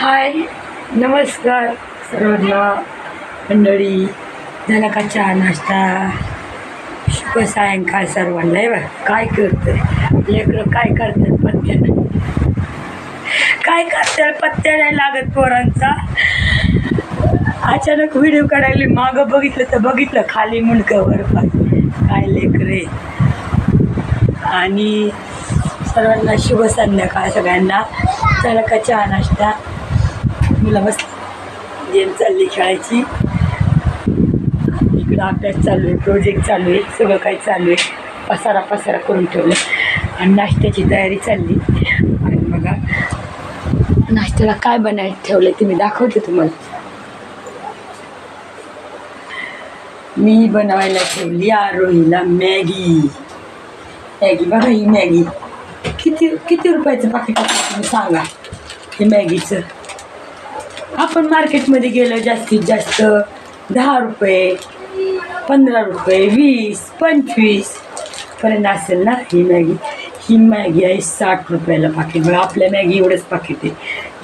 हाय, नमस्कार सर्वांना मंडळी. झाला का चहा नाश्ता? शुभ सायंकाळ सर्वांना. हे बघ काय करतंय लेकरं, काय करतात पत्त्यानं, काय करतात पत्त्या नाही लागत पोरांचा. अचानक व्हिडिओ काढायला मागं बघितलं तर बघितलं खाली मुंडकावर काय लेकरे. आणि सर्वांना शुभ संध्याकाळ सगळ्यांना. झाला का चहा नाश्ता? मुलं मस्त गेम चालली खेळायची. इकडं अभ्यास चालू आहे, प्रोजेक्ट चालू आहे, सगळं काही चालू आहे. पसारा करून ठेवलं आणि नाश्त्याची तयारी चालली. आणि बघा नाश्त्याला काय बनायला ठेवलं ते मी दाखवते तुम्हाला. मी बनवायला ठेवली आरोहीला मॅगी. बघा ही मॅगी किती रुपयाचं पाकिट असतं तुम्ही सांगा. हे मॅगीचं आपण मार्केटमध्ये गेलं जास्तीत जास्त 10 रुपये, 15 रुपये, 20, 25 पर्यंत असेल ना ही मॅगी आहे 60 रुपयाला पाकिट. बघा आपल्या मॅगी एवढंच पाकिट आहे,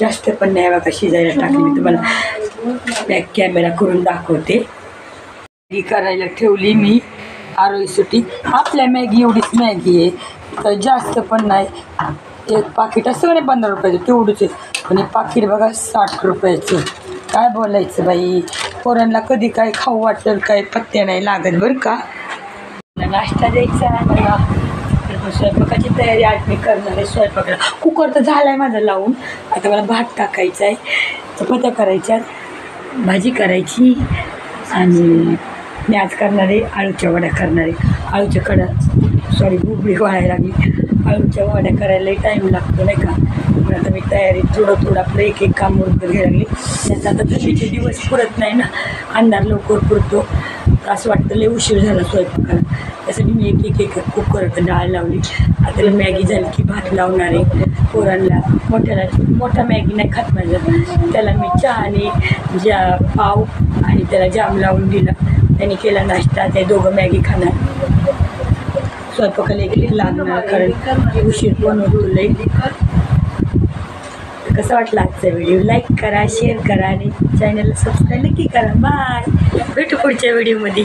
जास्त पण नाही. बघा शिजायला टाकली. मी तुम्हाला बॅक कॅमेरा करून दाखवते. मॅगी करायला ठेवली मी आरोहीसाठी. आपल्या मॅगी एवढीच मॅगी आहे, तर जास्त पण नाही. एक पाकिट असतं का नाही 15 रुपयाचं तेवढंच आहे, पण हे पाकिट बघा 60 रुपयाचं. काय बोलायचं बाई, पोरांना कधी काय खाऊ वाटेल काय पत्त्या नाही लागत बरं का. नाश्ता द्यायचा आहे मला. स्वयंपाकाची तयारी आज मी करणार आहे. स्वयंपाकाला कुकर तर झाला आहे माझा लावून. आता मला भात टाकायचा आहे, चपात्या करायच्या, भाजी करायची. आणि मी आज करणार आहे आळूच्या वड्या करणार आहे. बुबडी वाळायला लागली. आळूच्या वड्या करायलाही टाईम लागतो नाही का. पण आता मी तयारी थोडं आपलं एक काम उरकत घ्यायला लागली. त्याचा आता थंडीचे दिवस पुरत नाही ना, अंधार लवकर पुरतो. असं वाटतं लय उशीर झाला स्वयंपाकाला. त्यासाठी मी एक कुकर डाळ लावली. आता मॅगी झाली की भात लावणार आहे पोरांना. मोठा मॅगी नाही खात माझं. त्याला मी चहा आणि पाव आणि त्याला जाम लावून दिला. त्याने केला नाश्ता. ते दोघं मॅगी खाणार. स्वयंपाकाला एक लागणार कारण उशीर पण होतो लई. कसं वाटलं आजचा व्हिडिओ? लाईक करा, शेअर करा आणि चॅनलला सबस्क्राईब नक्की करा. बाय, भेटू पुढच्या व्हिडिओमध्ये.